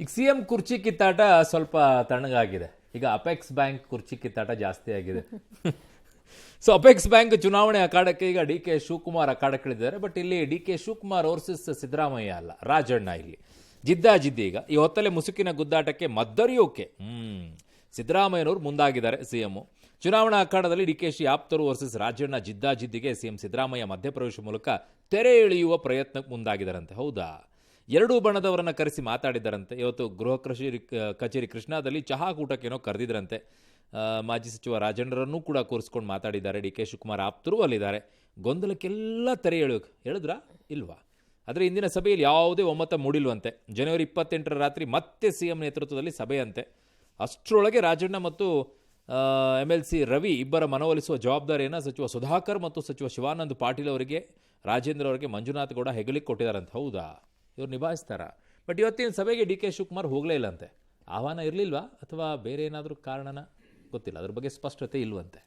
ಈಗ ಸಿಎಂ ಕುರ್ಚಿ ಕಿತ್ತಾಟ ಸ್ವಲ್ಪ ತಣ್ಣಗಾಗಿದೆ. ಈಗ ಅಪೆಕ್ಸ್ ಬ್ಯಾಂಕ್ ಕುರ್ಚಿ ಕಿತ್ತಾಟ ಜಾಸ್ತಿ ಆಗಿದೆ. ಸೊ ಅಪೆಕ್ಸ್ ಬ್ಯಾಂಕ್ ಚುನಾವಣೆ ಅಖಾಡಕ್ಕೆ ಈಗ ಡಿ ಕೆ ಶಿವಕುಮಾರ್ ಅಖಾಡಕ್ಕಿಳಿದ್ದಾರೆ. ಬಟ್ ಇಲ್ಲಿ D K Shivakumar versus Siddaramaiah ಅಲ್ಲ, ರಾಜಣ್ಣ ಇಲ್ಲಿ ಜಿದ್ದಾಜಿದ್ದಿ. ಈಗ ಈ ಹೊತ್ತಲೆ ಮುಸುಕಿನ ಗುದ್ದಾಟಕ್ಕೆ ಮದ್ದರಿಯೋಕೆ ಸಿದ್ದರಾಮಯ್ಯನವರು ಮುಂದಾಗಿದ್ದಾರೆ. ಸಿಎಂ ಚುನಾವಣಾ ಅಖಾಡದಲ್ಲಿ ಡಿಕೆಶಿ ಆಪ್ತರು ವರ್ಸಸ್ ರಾಜಣ್ಣ ಜಿದ್ದಾಜಿದ್ದಿಗೆ ಸಿಎಂ ಸಿದ್ದರಾಮಯ್ಯ ಮಧ್ಯಪ್ರವೇಶ ಮೂಲಕ ತೆರೆ ಎಳೆಯುವ ಪ್ರಯತ್ನಕ್ಕೆ ಮುಂದಾಗಿದ್ದಾರಂತೆ. ಹೌದಾ? ಎರಡೂ ಬಣದವರನ್ನ ಕರೆಸಿ ಮಾತಾಡಿದ್ದಾರಂತೆ. ಇವತ್ತು ಗೃಹ ಕಚೇರಿ ಕೃಷ್ಣಾದಲ್ಲಿ ಚಹಾ ಕೂಟಕ್ಕೇನೋ ಕರೆದಿದ್ರಂತೆ. ಮಾಜಿ ಸಚಿವ ರಾಜಣ್ಣರನ್ನೂ ಕೂಡ ಕೂರಿಸ್ಕೊಂಡು ಮಾತಾಡಿದ್ದಾರೆ. ಡಿ ಕೆ ಶಿವಕುಮಾರ್ ಆಪ್ತರು ಅಲ್ಲಿದ್ದಾರೆ. ಗೊಂದಲಕ್ಕೆಲ್ಲ ತೆರೆ ಹೇಳಿದ್ರಾ ಇಲ್ವಾ? ಆದರೆ ಇಂದಿನ ಸಭೆಯಲ್ಲಿ ಯಾವುದೇ ಒಮ್ಮತ ಮೂಡಿಲ್ವಂತೆ. ಜನವರಿ 28ರ ರಾತ್ರಿ ಮತ್ತೆ ಸಿಎಂ ನೇತೃತ್ವದಲ್ಲಿ ಸಭೆಯಂತೆ. ಅಷ್ಟರೊಳಗೆ ರಾಜಣ್ಣ ಮತ್ತು MLC ರವಿ ಇಬ್ಬರ ಮನವೊಲಿಸುವ ಜವಾಬ್ದಾರಿಯನ್ನು ಸಚಿವ ಸುಧಾಕರ್ ಮತ್ತು ಸಚಿವ ಶಿವಾನಂದ ಪಾಟೀಲ್ ಅವರಿಗೆ, ರಾಜೇಂದ್ರ ಅವರಿಗೆ ಮಂಜುನಾಥ್ ಗೌಡ ಹೆಗಲಿಗೆ ಕೊಟ್ಟಿದ್ದಾರಂತೆ. ಹೌದಾ? ಇವ್ರು ನಿಭಾಯಿಸ್ತಾರ? ಬಟ್ ಇವತ್ತಿನ ಸಭೆಗೆ ಡಿ ಕೆ ಶಿವಕುಮಾರ್ ಹೋಗಲೇ ಇಲ್ಲಂತೆ. ಆಹ್ವಾನ ಇರಲಿಲ್ವಾ ಅಥವಾ ಬೇರೆ ಏನಾದರೂ ಕಾರಣನ ಗೊತ್ತಿಲ್ಲ. ಅದ್ರ ಬಗ್ಗೆ ಸ್ಪಷ್ಟತೆ ಇಲ್ವಂತೆ.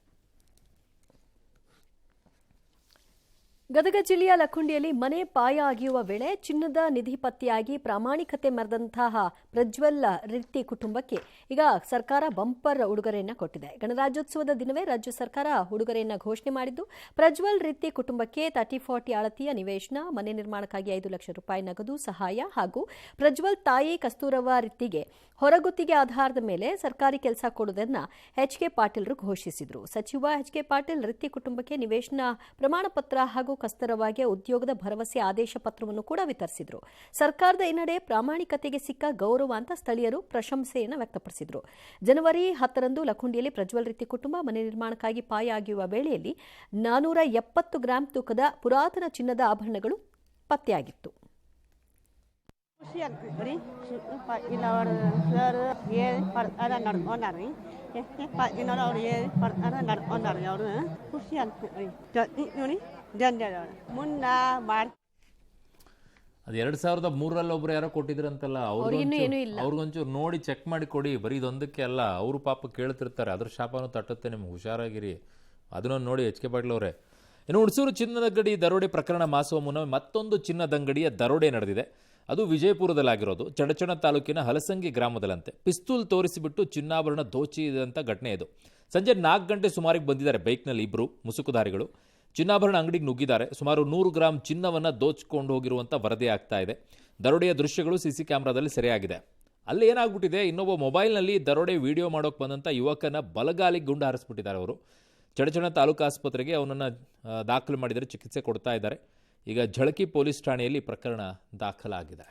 ಗದಗ ಜಿಲ್ಲೆಯ ಲಕ್ಕುಂಡಿಯಲ್ಲಿ ಮನೆ ಪಾಯ ಅಗಿಯುವ ವೇಳೆ ಚಿನ್ನದ ನಿಧಿ ಪತ್ತೆಯಾಗಿ ಪ್ರಾಮಾಣಿಕತೆ ಮೆರೆದಂತಹ ಪ್ರಜ್ವಲ್ ರಿತ್ತಿ ಕುಟುಂಬಕ್ಕೆ ಈಗ ಸರ್ಕಾರ ಬಂಪರ್ ಉಡುಗೊರೆಯನ್ನು ಕೊಟ್ಟಿದೆ. ಗಣರಾಜ್ಯೋತ್ಸವದ ದಿನವೇ ರಾಜ್ಯ ಸರ್ಕಾರ ಉಡುಗೊರೆಯನ್ನು ಘೋಷಣೆ ಮಾಡಿದ್ದು, ಪ್ರಜ್ವಲ್ ರಿತ್ತಿ ಕುಟುಂಬಕ್ಕೆ 30-40 ಅಳತೆಯ ನಿವೇಶನ, ಮನೆ ನಿರ್ಮಾಣಕ್ಕಾಗಿ 5 ಲಕ್ಷ ರೂಪಾಯಿ ನಗದು ಸಹಾಯ ಹಾಗೂ ಪ್ರಜ್ವಲ್ ತಾಯಿ ಕಸ್ತೂರವ್ವ ರಿತ್ತಿಗೆ ಹೊರಗುತ್ತಿಗೆ ಆಧಾರದ ಮೇಲೆ ಸರ್ಕಾರಿ ಕೆಲಸ ಕೊಡುವುದನ್ನು HK ಪಾಟೀಲ್ರು ಘೋಷಿಸಿದರು. ಸಚಿವ HK ಪಾಟೀಲ್ ರಿತ್ತಿ ಕುಟುಂಬಕ್ಕೆ ನಿವೇಶನ ಪ್ರಮಾಣ ಪತ್ರ ಹಾಗೂ ಕಸ್ತೂರವ್ವಗೆ ಉದ್ಯೋಗದ ಭರವಸೆ ಆದೇಶ ಪತ್ರವನ್ನು ಕೂಡ ವಿತರಿಸಿದರು. ಸರ್ಕಾರದ ಈ ನಡೆ ಪ್ರಾಮಾಣಿಕತೆಗೆ ಸಿಕ್ಕ ಗೌರವ ಅಂತ ಸ್ಥಳೀಯರು ಪ್ರಶಂಸೆಯನ್ನು ವ್ಯಕ್ತಪಡಿಸಿದರು. ಜನವರಿ 10ರಂದು ಲಕ್ಕುಂಡಿಯಲ್ಲಿ ಪ್ರಜ್ವಲ್ ರಿತ್ತಿ ಕುಟುಂಬ ಮನೆ ನಿರ್ಮಾಣಕ್ಕಾಗಿ ಪಾಯ ಆಗಿರುವ ವೇಳೆಯಲ್ಲಿ 470 ಗ್ರಾಂ ತೂಕದ ಪುರಾತನ ಚಿನ್ನದ ಆಭರಣಗಳು ಪತ್ತೆಯಾಗಿತ್ತು. ಖುಷಿ ಆಗ್ತದೆ ರೀ. ಪಾಟೀಲವರು ಸರ್ ಏನು ಪಡ್ತಾರ ನಡ್ಕೊಂಡಾರ್ರಿ, ಪಾಟೀಲವ್ರು ಏನು ಪಡ್ತಾರ ನಡ್ಕೊಂಡಾರ್ರಿ. ಅವರು ಖುಷಿ ಆಗ್ತದೆ ರೀ. ನೋಡಿ ಜನರು ಮುಂದೆ ಮಾಡಿ ಅದು 2003ರಲ್ಲಿ ಒಬ್ರು ಯಾರೋ ಕೊಟ್ಟಿದ್ರಂತಲ್ಲ, ಅವ್ರಿಗೊಂಚೂರು ನೋಡಿ ಚೆಕ್ ಮಾಡಿ ಕೊಡಿ. ಬರೀ ಇದೊಂದಕ್ಕೆ ಅಲ್ಲ, ಅವರು ಪಾಪ ಕೇಳ್ತಿರ್ತಾರೆ. ಅದ್ರ ಶಾಪನೂ ತಟ್ಟುತ್ತೆ ನಿಮ್ಗೆ, ಹುಷಾರಾಗಿರಿ. ಅದನ್ನೊಂದು ನೋಡಿ HK ಪಾಟೀಲ್ ಅವರೇ. ಇನ್ನು ಹುಣಸೂರು ಚಿನ್ನದಂಗಡಿ ದರೋಡೆ ಪ್ರಕರಣ ಮಾಸುವ ಮುನ್ನ ಮತ್ತೊಂದು ಚಿನ್ನದಂಗಡಿಯ ದರೋಡೆ ನಡೆದಿದೆ. ಅದು ವಿಜಯಪುರದಲ್ಲಾಗಿರೋದು. ಚಡಚಣ ತಾಲೂಕಿನ ಹಲಸಂಗಿ ಗ್ರಾಮದಲ್ಲಂತೆ ಪಿಸ್ತೂಲ್ ತೋರಿಸಿಬಿಟ್ಟು ಚಿನ್ನಾಭರಣ ದೋಚಿದಂಥ ಘಟನೆ ಇದು. ಸಂಜೆ 4 ಗಂಟೆ ಸುಮಾರಿಗೆ ಬಂದಿದ್ದಾರೆ ಬೈಕ್ನಲ್ಲಿ ಇಬ್ಬರು ಮುಸುಕುಧಾರಿಗಳು. ಚಿನ್ನಾಭರಣ ಅಂಗಡಿಗೆ ನುಗ್ಗಿದ್ದಾರೆ. ಸುಮಾರು 100 ಗ್ರಾಂ ಚಿನ್ನವನ್ನು ದೋಚಿಕೊಂಡು ಹೋಗಿರುವಂಥ ವರದಿ ಆಗ್ತಾ ಇದೆ. ದರೋಡೆಯ ದೃಶ್ಯಗಳು CC ಕ್ಯಾಮ್ರಾದಲ್ಲಿ ಸೆರೆಯಾಗಿದೆ. ಅಲ್ಲಿ ಏನಾಗ್ಬಿಟ್ಟಿದೆ, ಇನ್ನೊಬ್ಬ ಮೊಬೈಲ್ನಲ್ಲಿ ದರೋಡೆ ವಿಡಿಯೋ ಮಾಡೋಕೆ ಬಂದಂಥ ಯುವಕನ ಬಲಗಾಲಿಗೆ ಗುಂಡು ಹಾರಿಸ್ಬಿಟ್ಟಿದ್ದಾರೆ ಅವರು. ಚಡಚಣ ತಾಲೂಕು ಆಸ್ಪತ್ರೆಗೆ ಅವನನ್ನು ದಾಖಲು ಮಾಡಿದರೆ, ಚಿಕಿತ್ಸೆ ಕೊಡ್ತಾ ಇದ್ದಾರೆ. ಈಗ ಝಳಕಿ ಪೊಲೀಸ್ ಠಾಣೆಯಲ್ಲಿ ಪ್ರಕರಣ ದಾಖಲಾಗಿದೆ.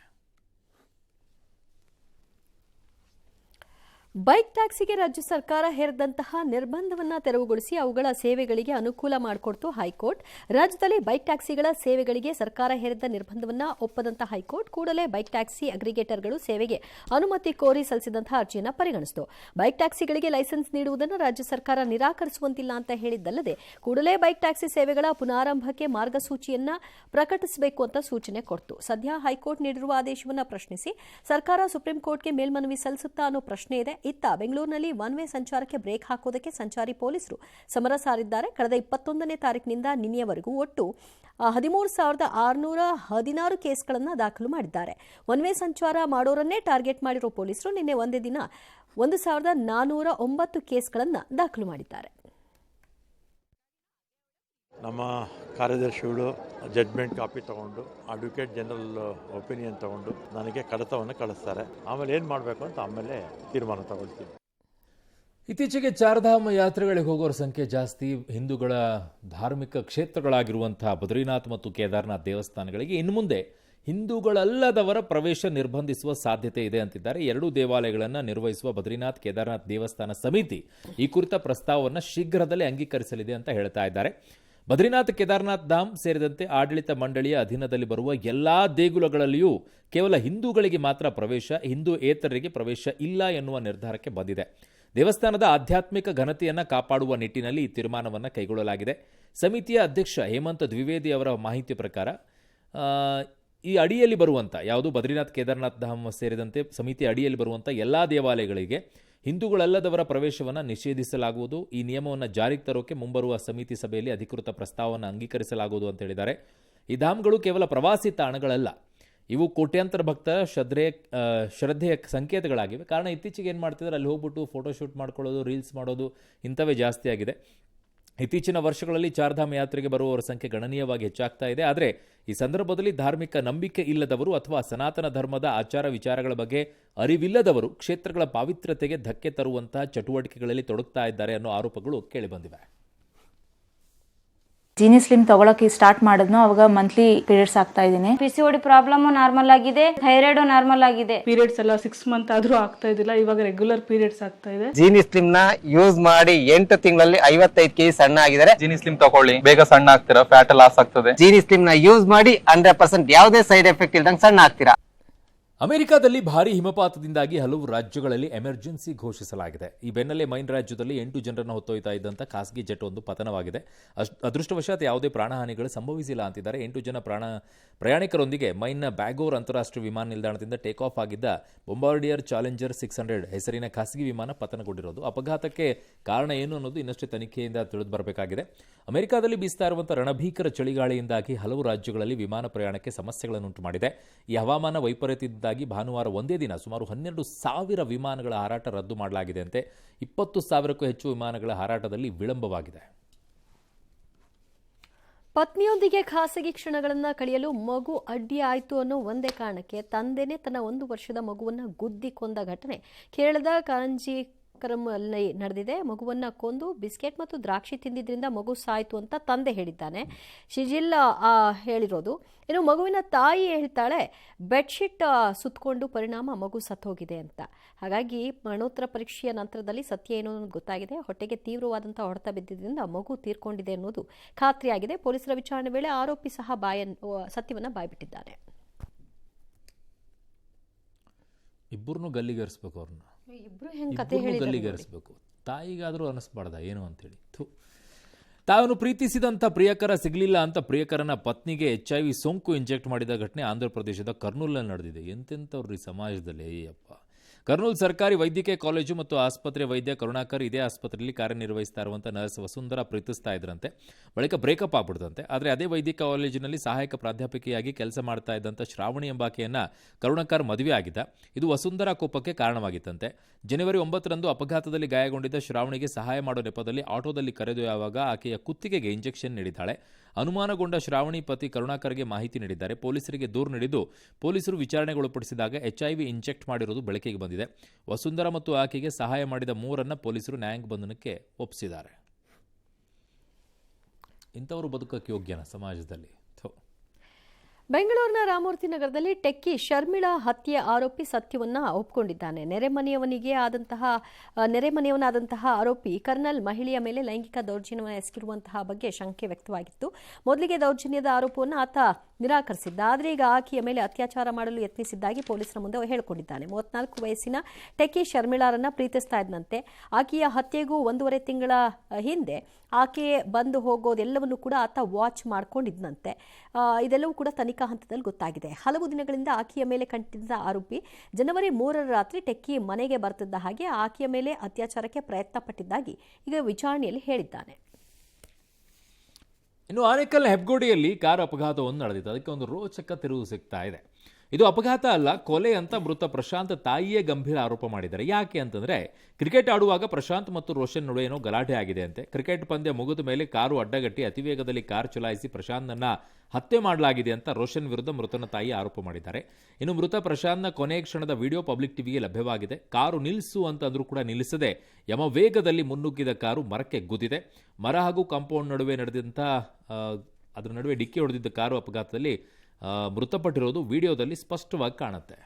ಬೈಕ್ ಟ್ಯಾಕ್ಸಿಗೆ ರಾಜ್ಯ ಸರ್ಕಾರ ಹೇರಿದಂತಹ ನಿರ್ಬಂಧವನ್ನು ತೆರವುಗೊಳಿಸಿ ಅವುಗಳ ಸೇವೆಗಳಿಗೆ ಅನುಕೂಲ ಮಾಡಿಕೊಡ್ತು ಹೈಕೋರ್ಟ್. ರಾಜ್ಯದಲ್ಲಿ ಬೈಕ್ ಟ್ಯಾಕ್ಸಿಗಳ ಸೇವೆಗಳಿಗೆ ಸರ್ಕಾರ ಹೇರಿದ್ದ ನಿರ್ಬಂಧವನ್ನು ಒಪ್ಪದಂತಹ ಹೈಕೋರ್ಟ್ ಕೂಡಲೇ ಬೈಕ್ ಟ್ಯಾಕ್ಸಿ ಅಗ್ರಿಗೇಟರ್ಗಳು ಸೇವೆಗೆ ಅನುಮತಿ ಕೋರಿ ಸಲ್ಲಿಸಿದಂತಹ ಅರ್ಜಿಯನ್ನು ಪರಿಗಣಿಸಿತು. ಬೈಕ್ ಟ್ಯಾಕ್ಸಿಗಳಿಗೆ ಲೈಸೆನ್ಸ್ ನೀಡುವುದನ್ನು ರಾಜ್ಯ ಸರ್ಕಾರ ನಿರಾಕರಿಸುವಂತಿಲ್ಲ ಅಂತ ಹೇಳಿದ್ದಲ್ಲದೆ, ಕೂಡಲೇ ಬೈಕ್ ಟ್ಯಾಕ್ಸಿ ಸೇವೆಗಳ ಪುನಾರಂಭಕ್ಕೆ ಮಾರ್ಗಸೂಚಿಯನ್ನ ಪ್ರಕಟಿಸಬೇಕು ಅಂತ ಸೂಚನೆ ಕೊಡ್ತು. ಸದ್ಯ ಹೈಕೋರ್ಟ್ ನೀಡಿರುವ ಆದೇಶವನ್ನು ಪ್ರಶ್ನಿಸಿ ಸರ್ಕಾರ ಸುಪ್ರೀಂ ಕೋರ್ಟ್ಗೆ ಮೇಲ್ಮನವಿ ಸಲ್ಲಿಸುತ್ತಾ ಅನ್ನೋ ಪ್ರಶ್ನೆ ಇದೆ. ಇತ್ತ ಬೆಂಗಳೂರಿನಲ್ಲಿ ಒನ್ ವೇ ಸಂಚಾರಕ್ಕೆ ಬ್ರೇಕ್ ಹಾಕೋದಕ್ಕೆ ಸಂಚಾರಿ ಪೊಲೀಸರು ಸಮರ ಸಾರಿದ್ದಾರೆ. ಕಳೆದ 21ನೇ ತಾರೀಕಿನಿಂದ ನಿನ್ನೆಯವರೆಗೂ ಒಟ್ಟು 13,616 ಕೇಸ್ಗಳನ್ನು ದಾಖಲು ಮಾಡಿದ್ದಾರೆ. ಒನ್ ವೇ ಸಂಚಾರ ಮಾಡೋರನ್ನೇ ಟಾರ್ಗೆಟ್ ಮಾಡಿರೋ ಪೊಲೀಸರು ನಿನ್ನೆ ಒಂದೇ ದಿನ 1,409 ಕೇಸ್ಗಳನ್ನು ದಾಖಲು ಮಾಡಿದ್ದಾರೆ. ನಮ್ಮ ಕಾರ್ಯದರ್ಶಿಗಳು ಜಡ್ಜ್ಮೆಂಟ್ ಕಾಪಿ ತಗೊಂಡು ಅಡ್ವೊಕೇಟ್ ಜನರಲ್ ಒಪಿನಿಯನ್ ತಗೊಂಡು ನನಗೆ ಕಡತವನ್ನು ಕಳಿಸ್ತಾರೆ. ಆಮೇಲೆ ಏನು ಮಾಡಬೇಕು ಅಂತ ಆಮೇಲೆ ತೀರ್ಮಾನ ತಗೊಳ್ತೀನಿ. ಇತ್ತೀಚೆಗೆ ಚಾರ್ಧಾಮ ಯಾತ್ರೆಗಳಿಗೆ ಹೋಗೋರ ಸಂಖ್ಯೆ ಜಾಸ್ತಿ. ಹಿಂದೂಗಳ ಧಾರ್ಮಿಕ ಕ್ಷೇತ್ರಗಳಾಗಿರುವಂತಹ ಬದ್ರಿನಾಥ್ ಮತ್ತು ಕೇದಾರ್ನಾಥ್ ದೇವಸ್ಥಾನಗಳಿಗೆ ಇನ್ನು ಮುಂದೆ ಹಿಂದೂಗಳಲ್ಲದವರ ಪ್ರವೇಶ ನಿರ್ಬಂಧಿಸುವ ಸಾಧ್ಯತೆ ಇದೆ ಅಂತಿದ್ದಾರೆ. ಎರಡೂ ದೇವಾಲಯಗಳನ್ನು ನಿರ್ವಹಿಸುವ ಬದ್ರಿನಾಥ್ ಕೇದಾರ್ನಾಥ್ ದೇವಸ್ಥಾನ ಸಮಿತಿ ಈ ಕುರಿತ ಪ್ರಸ್ತಾವವನ್ನು ಶೀಘ್ರದಲ್ಲೇ ಅಂಗೀಕರಿಸಲಿದೆ ಅಂತ ಹೇಳ್ತಾ ಇದ್ದಾರೆ. ಬದ್ರಿನಾಥ್ ಕೇದಾರ್ನಾಥ್ ಧಾಮ್ ಸೇರಿದಂತೆ ಆಡಳಿತ ಮಂಡಳಿಯ ಅಧೀನದಲ್ಲಿ ಬರುವ ಎಲ್ಲಾ ದೇಗುಲಗಳಲ್ಲಿಯೂ ಕೇವಲ ಹಿಂದೂಗಳಿಗೆ ಮಾತ್ರ ಪ್ರವೇಶ, ಹಿಂದೂಯೇತರರಿಗೆ ಪ್ರವೇಶ ಇಲ್ಲ ಎನ್ನುವ ನಿರ್ಧಾರಕ್ಕೆ ಬಂದಿದೆ. ದೇವಸ್ಥಾನದ ಆಧ್ಯಾತ್ಮಿಕ ಘನತೆಯನ್ನು ಕಾಪಾಡುವ ನಿಟ್ಟಿನಲ್ಲಿ ಈ ತೀರ್ಮಾನವನ್ನು ಕೈಗೊಳ್ಳಲಾಗಿದೆ. ಸಮಿತಿಯ ಅಧ್ಯಕ್ಷ ಹೇಮಂತ್ ದ್ವಿವೇದಿ ಅವರ ಮಾಹಿತಿ ಪ್ರಕಾರ ಈ ಅಡಿಯಲ್ಲಿ ಬರುವಂಥ ಯಾವುದು ಬದ್ರಿನಾಥ್ ಕೇದಾರ್ನಾಥ್ ಧಾಮ್ ಸೇರಿದಂತೆ ಸಮಿತಿ ಅಡಿಯಲ್ಲಿ ಬರುವಂಥ ಎಲ್ಲ ದೇವಾಲಯಗಳಿಗೆ ಹಿಂದೂಗಳಲ್ಲದವರ ಪ್ರವೇಶವನ್ನು ನಿಷೇಧಿಸಲಾಗುವುದು. ಈ ನಿಯಮವನ್ನು ಜಾರಿಗೆ ತರೋಕೆ ಮುಂಬರುವ ಸಮಿತಿ ಸಭೆಯಲ್ಲಿ ಅಧಿಕೃತ ಪ್ರಸ್ತಾವವನ್ನು ಅಂಗೀಕರಿಸಲಾಗುವುದು ಅಂತ ಹೇಳಿದ್ದಾರೆ. ಈ ಧಾಮ್ಗಳು ಕೇವಲ ಪ್ರವಾಸಿ ತಾಣಗಳಲ್ಲ, ಇವು ಕೋಟ್ಯಾಂತರ ಭಕ್ತರ ಶ್ರದ್ಧೆಯ ಸಂಕೇತಗಳಾಗಿವೆ. ಕಾರಣ ಇತ್ತೀಚೆಗೆ ಏನು ಮಾಡ್ತಿದ್ದಾರೆ, ಅಲ್ಲಿ ಹೋಗ್ಬಿಟ್ಟು ಫೋಟೋಶೂಟ್ ಮಾಡ್ಕೊಳ್ಳೋದು, ರೀಲ್ಸ್ ಮಾಡೋದು ಇಂಥವೇ ಜಾಸ್ತಿ ಆಗಿದೆ. ಇತ್ತೀಚಿನ ವರ್ಷಗಳಲ್ಲಿ ಚಾರ್ಧಾಮ್ ಯಾತ್ರೆಗೆ ಬರುವವರ ಸಂಖ್ಯೆ ಗಣನೀಯವಾಗಿ ಹೆಚ್ಚಾಗ್ತಾ ಇದೆ. ಆದರೆ ಈ ಸಂದರ್ಭದಲ್ಲಿ ಧಾರ್ಮಿಕ ನಂಬಿಕೆ ಇಲ್ಲದವರು ಅಥವಾ ಸನಾತನ ಧರ್ಮದ ಆಚಾರ ವಿಚಾರಗಳ ಬಗ್ಗೆ ಅರಿವಿಲ್ಲದವರು ಕ್ಷೇತ್ರಗಳ ಪಾವಿತ್ರ್ಯತೆಗೆ ಧಕ್ಕೆ ತರುವಂತಹ ಚಟುವಟಿಕೆಗಳಲ್ಲಿ ತೊಡಗ್ತಾ ಇದ್ದಾರೆ ಅನ್ನೋ ಆರೋಪಗಳು ಕೇಳಿಬಂದಿವೆ. ಜೀನಿ ಸ್ಲಿಮ್ ತಗೊಳಕ್ಕೆ ಸ್ಟಾರ್ಟ್ ಮಾಡಿದ್ನು, ಅವಾಗ ಮಂತ್ಲಿ ಪೀರಿಯಡ್ಸ್ ಆಗ್ತಾ ಇದ್ದೀನಿ. PCOD ಪ್ರಾಬ್ಲಮ್ ನಾರ್ಮಲ್ ಆಗಿದೆ, ಥೈರಾಯ್ಡ್ ನಾರ್ಮಲ್ ಆಗಿದೆ. ಪೀರಿಯಡ್ಸ್ ಎಲ್ಲ 6 ಮಂತ್ ಆದ್ರೂ ಆಗ್ತಾ ಇದ್ದಿಲ್ಲ, ಇವಾಗ ರೆಗ್ಯುಲರ್ ಪೀರಿಯಡ್ಸ್ ಆಗ್ತಾ ಇದೆ. ಜೀನಿ ಸ್ಲಿಮ್ ನ ಯೂಸ್ ಮಾಡಿ 8 ತಿಂಗಳಲ್ಲಿ 55 kg ಸಣ್ಣ ಆಗಿದ್ದಾರೆ. ಜೀನಿ ಸ್ಲಿಮ್ ತಗೊಳ್ಳಿ, ಬೇಗ ಸಣ್ಣ ಆಗ್ತೀರಾ, ಫ್ಯಾಟ್ ಲಾಸ್ ಆಗ್ತದೆ. ಜೀನಿ ಸ್ಲಿಮ್ ನ ಯೂಸ್ ಮಾಡಿ 100% ಯಾವುದೇ ಸೈಡ್ ಎಫೆಕ್ಟ್ ಇಲ್ದಂಗೆ ಸಣ್ಣ ಆಗ್ತೀರಾ. ಅಮೆರಿಕದಲ್ಲಿ ಭಾರೀ ಹಿಮಪಾತದಿಂದಾಗಿ ಹಲವು ರಾಜ್ಯಗಳಲ್ಲಿ ಎಮರ್ಜೆನ್ಸಿ ಘೋಷಿಸಲಾಗಿದೆ. ಈ ಬೆನ್ನಲ್ಲೇ ಮೈನ್ ರಾಜ್ಯದಲ್ಲಿ 8 ಜನರನ್ನು ಹೊತ್ತೊಯ್ತಾ ಇದ್ದಂಥ ಖಾಸಗಿ ಜೆಟ್ ಒಂದು ಪತನವಾಗಿದೆ. ಅದೃಷ್ಟವಶಾತ್ ಯಾವುದೇ ಪ್ರಾಣಹಾನಿಗಳು ಸಂಭವಿಸಿಲ್ಲ ಅಂತಿದ್ದಾರೆ. 8 ಜನ ಪ್ರಯಾಣಿಕರೊಂದಿಗೆ ಮೈನ್ನ ಬ್ಯಾಗೋರ್ ಅಂತಾರಾಷ್ಟ್ರೀಯ ವಿಮಾನ ನಿಲ್ದಾಣದಿಂದ ಟೇಕ್ ಆಫ್ ಆಗಿದ್ದ ಬೊಂಬಾರ್ಡಿಯರ್ ಚಾಲೆಂಜರ್ 600 ಹೆಸರಿನ ಖಾಸಗಿ ವಿಮಾನ ಪತನಗೊಂಡಿರೋದು. ಅಪಘಾತಕ್ಕೆ ಕಾರಣ ಏನು ಅನ್ನೋದು ಇನ್ನಷ್ಟು ತನಿಖೆಯಿಂದ ತಿಳಿದು ಬರಬೇಕಾಗಿದೆ. ಅಮೆರಿಕದಲ್ಲಿ ಬೀಸ್ತಾ ಇರುವಂತಹ ರಣಭೀಕರ ಚಳಿಗಾಳಿಯಿಂದಾಗಿ ಹಲವು ರಾಜ್ಯಗಳಲ್ಲಿ ವಿಮಾನ ಪ್ರಯಾಣಕ್ಕೆ ಸಮಸ್ಯೆಗಳನ್ನುಂಟು ಮಾಡಿದೆ. ಈ ಹವಾಮಾನ ವೈಪರೀತ್ಯದಿಂದಾಗಿ ಭಾನುವಾರ ಒಂದೇ ದಿನ ಸುಮಾರು 12,000 ವಿಮಾನಗಳ ಹಾರಾಟ ರದ್ದು ಮಾಡಲಾಗಿದೆ ಅಂತೆ. 20,000ಕ್ಕೂ ಹೆಚ್ಚು ವಿಮಾನಗಳ ಹಾರಾಟದಲ್ಲಿ ವಿಳಂಬವಾಗಿದೆ. ಪತ್ನಿಯೊಂದಿಗೆ ಖಾಸಗಿ ಕ್ಷಣಗಳನ್ನು ಕಳೆಯಲು ಮಗು ಅಡ್ಡಿ ಆಯಿತು ಅನ್ನೋ ಒಂದೇ ಕಾರಣಕ್ಕೆ ತಂದೆನೇ ತನ್ನ 1 ವರ್ಷದ ಮಗುವನ್ನು ಗುದ್ದಿ ಕೊಂದ ಘಟನೆ ಕೇರಳದ ಕಾಂಜೀಕರಂನಲ್ಲಿ ನಡೆದಿದೆ. ಮಗುವನ್ನು ಕೊಂದು ಬಿಸ್ಕೆಟ್ ಮತ್ತು ದ್ರಾಕ್ಷಿ ತಿಂದಿದ್ರಿಂದ ಮಗು ಸಾಯಿತು ಅಂತ ತಂದೆ ಹೇಳಿದ್ದಾನೆ. ಶಿಜಿಲ್ ಹೇಳಿರೋದು. ಇನ್ನು ಮಗುವಿನ ತಾಯಿ ಹೇಳ್ತಾಳೆ, ಬೆಡ್ಶೀಟ್ ಸುತ್ತಕೊಂಡು ಪರಿಣಾಮ ಮಗು ಸತ್ತೋಗಿದೆ ಅಂತ. ಹಾಗಾಗಿ ಮರಣೋತ್ತರ ಪರೀಕ್ಷೆಯ ನಂತರದಲ್ಲಿ ಸತ್ಯ ಏನು ಅನ್ನೋದು ಗೊತ್ತಾಗಿದೆ. ಹೊಟ್ಟೆಗೆ ತೀವ್ರವಾದಂಥ ಹೊಡೆತ ಬಿದ್ದಿದ್ದರಿಂದ ಮಗು ತೀರ್ಕೊಂಡಿದೆ ಅನ್ನೋದು ಖಾತ್ರಿಯಾಗಿದೆ. ಪೊಲೀಸರ ವಿಚಾರಣೆ ವೇಳೆ ಆರೋಪಿ ಸಹ ಸತ್ಯವನ್ನು ಬಾಯ್ಬಿಟ್ಟಿದ್ದಾನೆ. ಇಬ್ಬರನ್ನು ಗಲ್ಲಿಗೇರಿಸ್ಬೇಕು, ಅವ್ರನ್ನ ಇಬ್ರು ಹೆಂಗ್ ಕತೆ ಗಲ್ಲಿಗೇರಿಸ್ಬೇಕು. ತಾಯಿಗಾದರೂ ಅನಿಸ್ಬಾರ್ದ ಏನು ಅಂತೇಳಿ. ತಾವನ್ನು ಪ್ರೀತಿಸಿದಂಥ ಪ್ರಿಯಕರ ಸಿಗಲಿಲ್ಲ ಅಂತ ಪ್ರಿಯಕರನ ಪತ್ನಿಗೆ HIV ಸೋಂಕು ಇಂಜೆಕ್ಟ್ ಮಾಡಿದ ಘಟನೆ ಆಂಧ್ರ ಪ್ರದೇಶದ ಕರ್ನೂಲ್ನಲ್ಲಿ ನಡೆದಿದೆ. ಎಂತೆಂಥವ್ರು ಈ ಸಮಾಜದಲ್ಲಿ. ಅಯ್ಯಪ್ಪ. ಕರ್ನೂಲ್ ಸರ್ಕಾರಿ ವೈದ್ಯಕೀಯ ಕಾಲೇಜು ಮತ್ತು ಆಸ್ಪತ್ರೆ ವೈದ್ಯ ಕರುಣಾಕರ್ ಇದೇ ಆಸ್ಪತ್ರೆಯಲ್ಲಿ ಕಾರ್ಯನಿರ್ವಹಿಸ್ತಾ ಇರುವಂಥ ನರ್ಸ್ ವಸುಂಧರಾ ಪ್ರೀತಿಸ್ತಾ ಇದ್ರಂತೆ. ಬಳಿಕ ಬ್ರೇಕಪ್ ಆಗ್ಬಿಡ್ತಂತೆ. ಆದರೆ ಅದೇ ವೈದ್ಯಕೀಯ ಕಾಲೇಜಿನಲ್ಲಿ ಸಹಾಯಕ ಪ್ರಾಧ್ಯಾಪಕಿಯಾಗಿ ಕೆಲಸ ಮಾಡ್ತಾ ಇದ್ದಂಥ ಶ್ರಾವಣಿ ಎಂಬಾಕೆಯನ್ನ ಕರುಣಾಕರ್ ಮದುವೆ ಆಗಿದ್ದ. ಇದು ವಸುಂಧರಾ ಕೋಪಕ್ಕೆ ಕಾರಣವಾಗಿತ್ತಂತೆ. ಜನವರಿ 9ರಂದು ಅಪಘಾತದಲ್ಲಿ ಗಾಯಗೊಂಡಿದ್ದ ಶ್ರಾವಣಿಗೆ ಸಹಾಯ ಮಾಡೋ ನೆಪದಲ್ಲಿ ಆಟೋದಲ್ಲಿ ಕರೆದೊಯ್ಯುವಾಗ ಆಕೆಯ ಕುತ್ತಿಗೆಗೆ ಇಂಜೆಕ್ಷನ್ ನೀಡಿದ್ದಾಳೆ. ಅನುಮಾನಗೊಂಡ ಶ್ರಾವಣಿ ಪತಿ ಕರುಣಾಕರ್ಗೆ ಮಾಹಿತಿ ನೀಡಿದ್ದಾರೆ. ಪೊಲೀಸರಿಗೆ ದೂರು ನೀಡಿದ್ದು ಪೊಲೀಸರು ವಿಚಾರಣೆಗೊಳಪಡಿಸಿದಾಗ HIV ಇಂಜೆಕ್ಟ್ ಮಾಡಿರುವುದು ಬೆಳಕಿಗೆ ಬಂದಿದೆ. ವಸುಂಧರಾ ಮತ್ತು ಆಕೆಗೆ ಸಹಾಯ ಮಾಡಿದ 3ರನ್ನ ಪೊಲೀಸರು ನ್ಯಾಯಾಂಗ ಬಂಧನಕ್ಕೆ ಒಪ್ಪಿಸಿದ್ದಾರೆ. ಇಂಥವರು ಬದುಕಕ್ಕೆ ಯೋಗ್ಯನ ಸಮಾಜದಲ್ಲಿ? ಬೆಂಗಳೂರಿನ ರಾಮಮೂರ್ತಿ ನಗರದಲ್ಲಿ ಟೆಕ್ಕಿ ಶರ್ಮಿಳಾ ಹತ್ಯೆ ಆರೋಪಿ ಸತ್ಯವನ್ನ ಒಪ್ಪಿಕೊಂಡಿದ್ದಾನೆ. ನೆರೆಮನೆಯವನಾದಂತಹ ಆರೋಪಿ ಕರ್ನಲ್ ಮಹಿಳೆಯ ಮೇಲೆ ಲೈಂಗಿಕ ದೌರ್ಜನ್ಯವನ್ನು ಎಸಗಿರುವಂತಹ ಬಗ್ಗೆ ಶಂಕೆ ವ್ಯಕ್ತವಾಗಿತ್ತು. ಮೊದಲಿಗೆ ದೌರ್ಜನ್ಯದ ಆರೋಪವನ್ನು ಆತ ನಿರಾಕರಿಸಿದ್ದ. ಆದರೆ ಈಗ ಆಕೆಯ ಮೇಲೆ ಅತ್ಯಾಚಾರ ಮಾಡಲು ಯತ್ನಿಸಿದ್ದಾಗಿ ಪೊಲೀಸರ ಮುಂದೆ ಹೇಳಿಕೊಂಡಿದ್ದಾನೆ. 34 ವಯಸ್ಸಿನ ಟೆಕ್ಕಿ ಶರ್ಮಿಳಾರನ್ನ ಪ್ರೀತಿಸ್ತಾ ಇದ್ದಂತೆ. ಆಕೆಯ ಹತ್ಯೆಗೂ 1.5 ತಿಂಗಳ ಹಿಂದೆ ಆಕೆ ಬಂದು ಹೋಗೋದೆಲ್ಲವನ್ನು ಕೂಡ ಆತ ವಾಚ್ ಮಾಡ್ಕೊಂಡಿದ್ದಂತೆ. ಇದೆಲ್ಲವೂ ಕೂಡ ತನಿಖಾ ಹಂತದಲ್ಲಿ ಗೊತ್ತಾಗಿದೆ. ಹಲವು ದಿನಗಳಿಂದ ಆಕೆಯ ಮೇಲೆ ಕಂಟಿದ್ದ ಆರೋಪಿ ಜನವರಿ 3ರ ರಾತ್ರಿ ಟೆಕ್ಕಿ ಮನೆಗೆ ಬರ್ತಿದ್ದ ಹಾಗೆ ಆಕೆಯ ಮೇಲೆ ಅತ್ಯಾಚಾರಕ್ಕೆ ಪ್ರಯತ್ನ ಪಟ್ಟಿದ್ದಾಗಿ ಈಗ ವಿಚಾರಣೆಯಲ್ಲಿ ಹೇಳಿದ್ದಾನೆ. ಇನ್ನು ಆನೇಕಲ್ ಹೆಬ್ಗೋಡಿಯಲ್ಲಿ ಕಾರು ಅಪಘಾತವೊಂದು ನಡೆದಿತ್ತು. ಅದಕ್ಕೆ ಒಂದು ರೋಚಕ ತಿರುವು ಸಿಗ್ತಾ ಇದೆ. ಇದು ಅಪಘಾತ ಅಲ್ಲ, ಕೊಲೆ ಅಂತ ಮೃತ ಪ್ರಶಾಂತ್ ತಾಯಿಯೇ ಗಂಭೀರ ಆರೋಪ ಮಾಡಿದ್ದಾರೆ. ಯಾಕೆ ಅಂತಂದ್ರೆ ಕ್ರಿಕೆಟ್ ಆಡುವಾಗ ಪ್ರಶಾಂತ್ ಮತ್ತು ರೋಷನ್ ನಡುವೆ ಏನೋ ಗಲಾಟೆ ಆಗಿದೆ ಅಂತೆ. ಕ್ರಿಕೆಟ್ ಪಂದ್ಯ ಮುಗಿದ ಮೇಲೆ ಕಾರು ಅಡ್ಡಗಟ್ಟಿ ಅತಿವೇಗದಲ್ಲಿ ಕಾರ್ ಚಲಾಯಿಸಿ ಪ್ರಶಾಂತ್ನನ್ನ ಹತ್ಯೆ ಮಾಡಲಾಗಿದೆ ಅಂತ ರೋಷನ್ ವಿರುದ್ಧ ಮೃತನ ತಾಯಿ ಆರೋಪ ಮಾಡಿದ್ದಾರೆ. ಇನ್ನು ಮೃತ ಪ್ರಶಾಂತ್ನ ಕೊನೆಯ ಕ್ಷಣದ ವಿಡಿಯೋ ಪಬ್ಲಿಕ್ ಟಿವಿಗೆ ಲಭ್ಯವಾಗಿದೆ. ಕಾರು ನಿಲ್ಲಿಸು ಅಂತಂದ್ರೂ ಕೂಡ ನಿಲ್ಲಿಸದೆ ಯಮವೇಗದಲ್ಲಿ ಮುನ್ನುಗ್ಗಿದ ಕಾರು ಮರಕ್ಕೆ ಗುದ್ದಿದೆ. ಮರ ಹಾಗೂ ಕಾಂಪೌಂಡ್ ನಡುವೆ ನಡೆದಂಥ ಅದರ ನಡುವೆ ಡಿಕ್ಕಿ ಹೊಡೆದಿದ್ದ ಕಾರು ಅಪಘಾತದಲ್ಲಿ ಮೃತಪಟ್ಟಿರೋದು ವಿಡಿಯೋದಲ್ಲಿ ಸ್ಪಷ್ಟವಾಗಿ ಕಾಣುತ್ತೆ.